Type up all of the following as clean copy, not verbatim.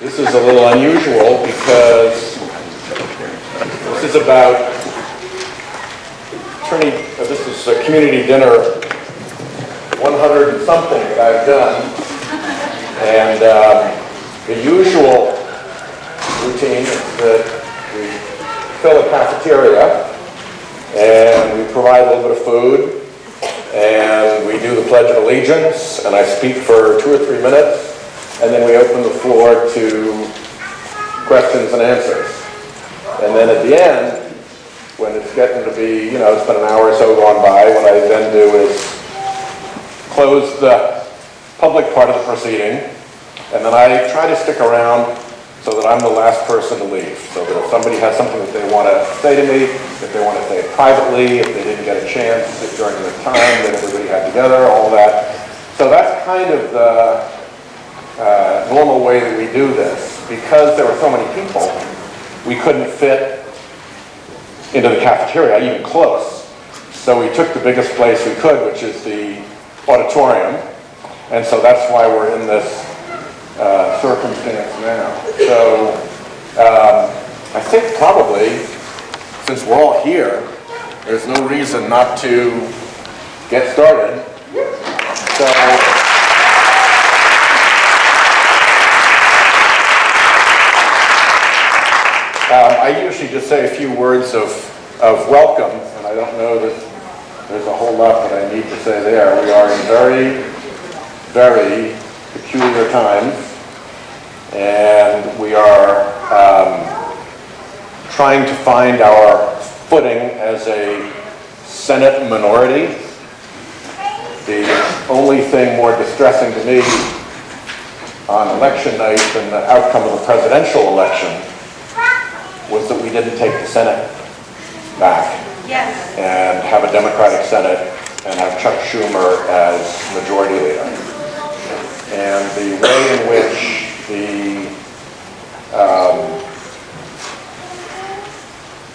This is a little unusual because this is about this is a community dinner 100 and something that I've done. And the usual routine is that we fill a cafeteria and we provide a little bit of food and we do the Pledge of Allegiance and I speak for 2 or 3 minutes. And then we open the floor to questions and answers. And then at the end, when it's getting to be, it's been an hour or so gone by, what I then do is close the public part of the proceeding, and then I try to stick around so that I'm the last person to leave. So that if somebody has something that they want to say to me, if they want to say it privately, if they didn't get a chance during the time that everybody had together, all that. So that's kind of the normal way that we do this. Because there were so many people, we couldn't fit into the cafeteria, even close. So we took the biggest place we could, which is the auditorium. And so that's why we're in this circumstance now. So I think probably, since we're all here, there's no reason not to get started. So. I usually just say a few words of welcome, and I don't know that there's a whole lot that I need to say there. We are in very, very peculiar times, and we are trying to find our footing as a Senate minority. The only thing more distressing to me on election night than the outcome of the presidential election was that we didn't take the Senate back and have a Democratic Senate and have Chuck Schumer as majority leader. And the way in which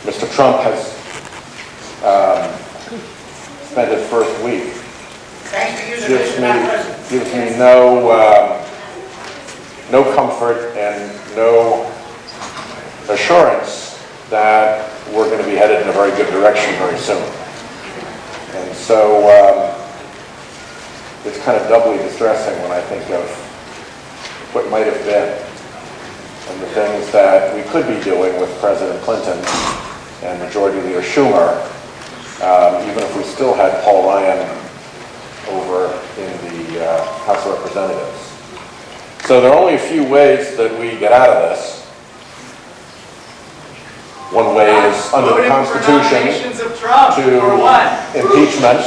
Mr. Trump has spent his first week gives me no comfort and no assurance that we're going to be headed in a very good direction very soon. And so it's kind of doubly distressing when I think of what might have been and the things that we could be doing with President Clinton and Majority Leader Schumer, even if we still had Paul Ryan over in the House of Representatives. So there are only a few ways that we get out of this. One way is under the Constitution to impeachment.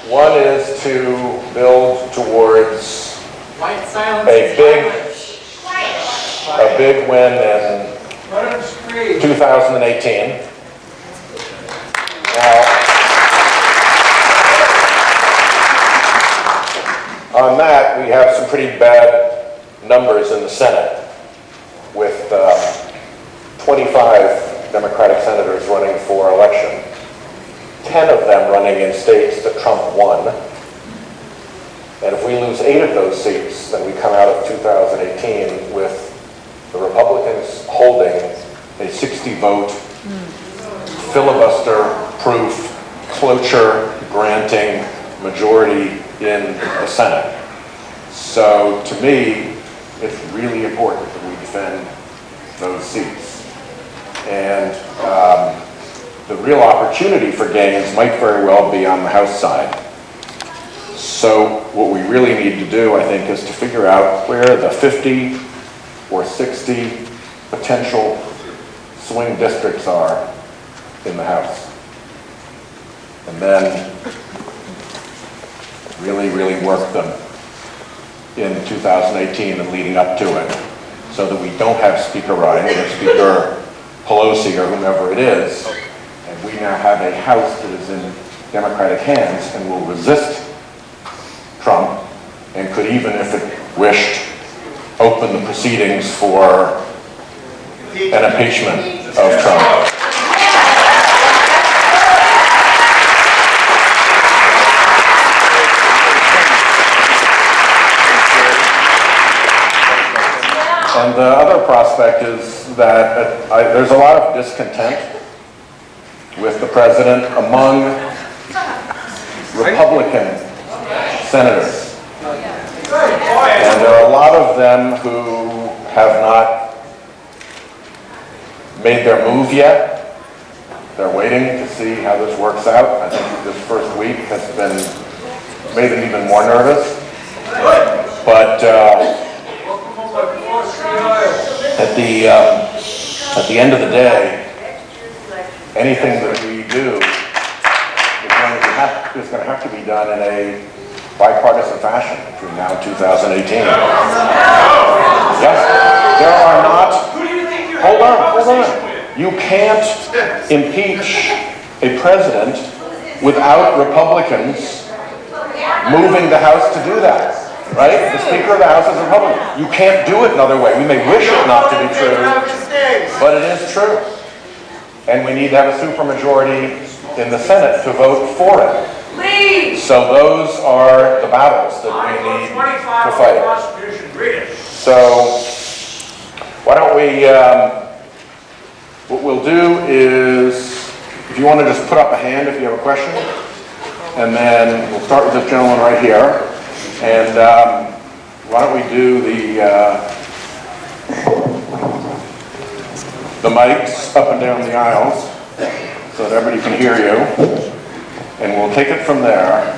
One is to build towards a big win in 2018. Now, on that, we have some pretty bad numbers in the Senate, with 25 Democratic senators running for election. 10 of them running in states that Trump won. And if we lose 8 of those seats, then we come out of 2018 with the Republicans holding a 60-vote, filibuster-proof, cloture-granting majority in the Senate. So to me, it's really important that we defend those seats. And the real opportunity for gains might very well be on the House side. So what we really need to do, I think, is to figure out where the 50 or 60 potential swing districts are in the House. And then really, really work them in 2018 and leading up to it, so that we don't have Speaker Ryan or Speaker Pelosi or whomever it is. And we now have a House that is in Democratic hands and will resist Trump and could even, if it wished, open the proceedings for an impeachment of Trump. And the other prospect is that there's a lot of discontent with the president among Republican senators. And there are a lot of them who have not made their move yet. They're waiting to see how this works out. I think this first week has made them even more nervous. But at the end of the day, anything that we do is going to have to be done in a bipartisan fashion between now and 2018. Yes, there are not. Hold on. You can't impeach a president without Republicans moving the House to do that. Right? The Speaker of the House is a Republican. You can't do it another way. We may wish it not to be true, but it is true. And we need to have a supermajority in the Senate to vote for it. So those are the battles that we need to fight. So why don't we, what we'll do is, if you want to just put up a hand if you have a question, and then we'll start with this gentleman right here. And why don't we do the mics up and down the aisles so that everybody can hear you. And we'll take it from there.